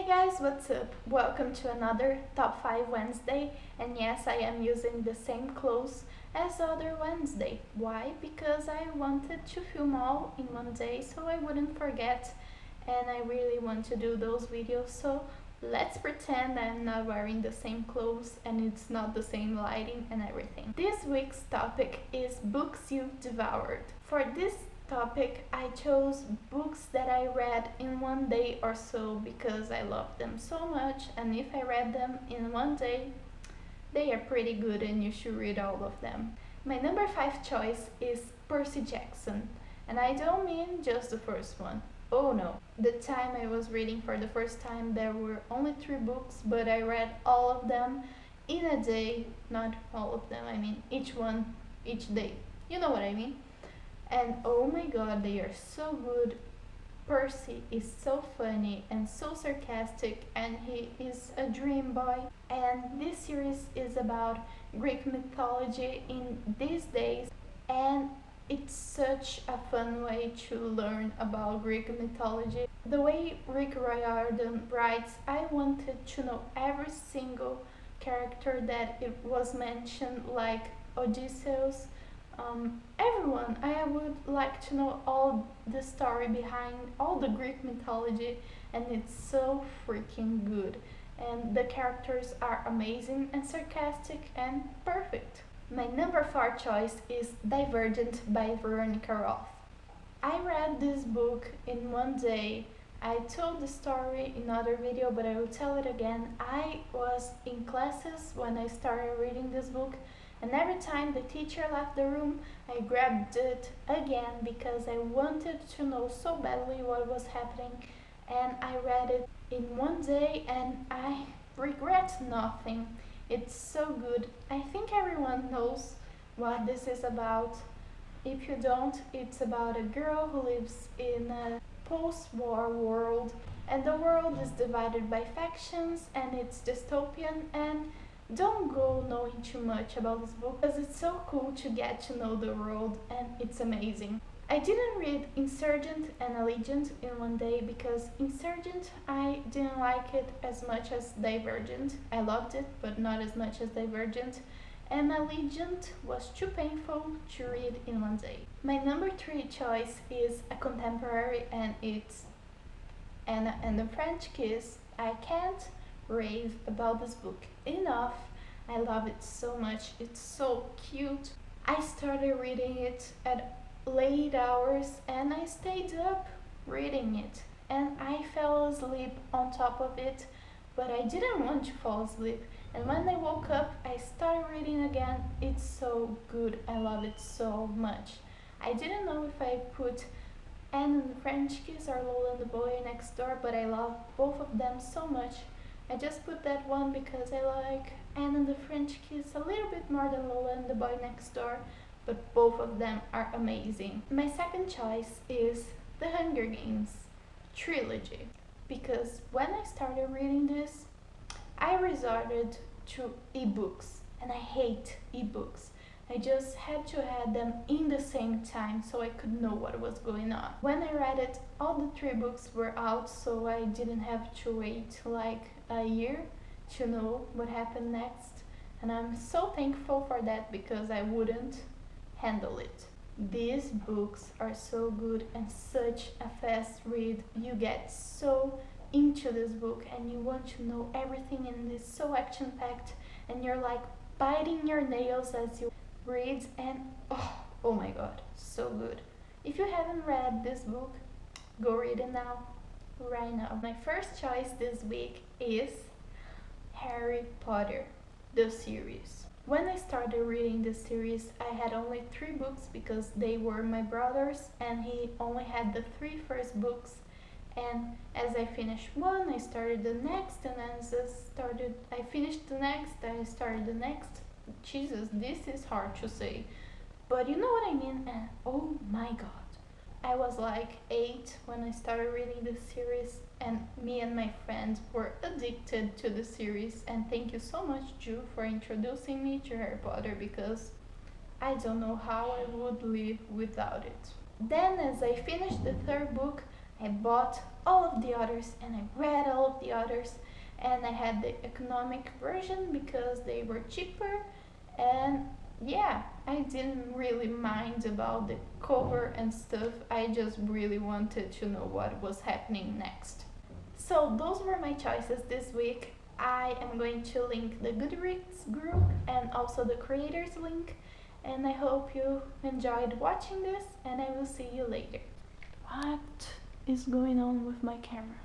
Hey guys, what's up? Welcome to another Top 5 Wednesday, and yes, I am using the same clothes as other Wednesday. Why? Because I wanted to film all in one day so I wouldn't forget, and I really want to do those videos, so let's pretend I'm not wearing the same clothes and it's not the same lighting and everything. This week's topic is books you've devoured. For this topic, I chose books that I read in one day or so because I love them so much, and if I read them in one day, they are pretty good and you should read all of them. My number 5 choice is Percy Jackson, and I don't mean just the first one. Oh no. The time I was reading for the first time, there were only 3 books, but I read all of them in a day. Not all of them, I mean each one, each day. You know what I mean? And oh my god, they are so good. Percy is so funny and so sarcastic, and he is a dream boy. And this series is about Greek mythology in these days, and it's such a fun way to learn about Greek mythology. The way Rick Riordan writes, I wanted to know every single character that it was mentioned, like Odysseus, everyone. I would like to know all the story behind all the Greek mythology, and it's so freaking good. And the characters are amazing and sarcastic and perfect. My number 4 choice is Divergent by Veronica Roth. I read this book in one day. I told the story in another video, but I will tell it again. I was in classes when I started reading this book, and every time the teacher left the room, I grabbed it again because I wanted to know so badly what was happening, and I read it in one day and I regret nothing. It's so good. I think everyone knows what this is about. If you don't, it's about a girl who lives in a post-war world, and the world is divided by factions and it's dystopian. And don't go knowing too much about this book because it's so cool to get to know the world, and it's amazing. I didn't read Insurgent and Allegiant in one day because Insurgent, I didn't like it as much as Divergent. I loved it, but not as much as Divergent. And Allegiant was too painful to read in one day. My number 3 choice is a contemporary, and it's Anna and the French Kiss. I can't rave about this book enough. I love it so much. It's so cute. I started reading it at late hours and I stayed up reading it, and I fell asleep on top of it, but I didn't want to fall asleep, and when I woke up I started reading again. It's so good. I love it so much. I didn't know if I put Anne and the French Kiss or Lola and the Boy Next Door, but I love both of them so much. I just put that one because I like Anne and the French Kiss a little bit more than Lola and the Boy Next Door, but both of them are amazing. My second choice is The Hunger Games trilogy, because when I started reading this, I resorted to ebooks, and I hate ebooks. I just had to have them in the same time so I could know what was going on. When I read it, all the 3 books were out, so I didn't have to wait like a year to know what happened next, and I'm so thankful for that because I wouldn't handle it. These books are so good and such a fast read. You get so into this book and you want to know everything, and it's so action-packed, and you're like biting your nails as you read, and oh my god, so good. If you haven't read this book, go read it now, right now. My first choice this week is Harry Potter, the series. When I started reading this series, I had only 3 books because they were my brother's, and he only had the 3 first books. And as I finished one, I started the next, and as I finished the next, I started the next. Jesus, this is hard to say, but you know what I mean. And oh my god, I was like 8 when I started reading this series, and me and my friends were addicted to the series. And thank you so much, Ju, for introducing me to Harry Potter, because I don't know how I would live without it. Then as I finished the 3rd book, I bought all of the others and I read all of the others, and I had the economic version because they were cheaper, and yeah, I didn't really mind about the cover and stuff. I just really wanted to know what was happening next. So those were my choices this week. I am going to link the Goodreads group and also the creators link, and I hope you enjoyed watching this, and I will see you later. What is going on with my camera?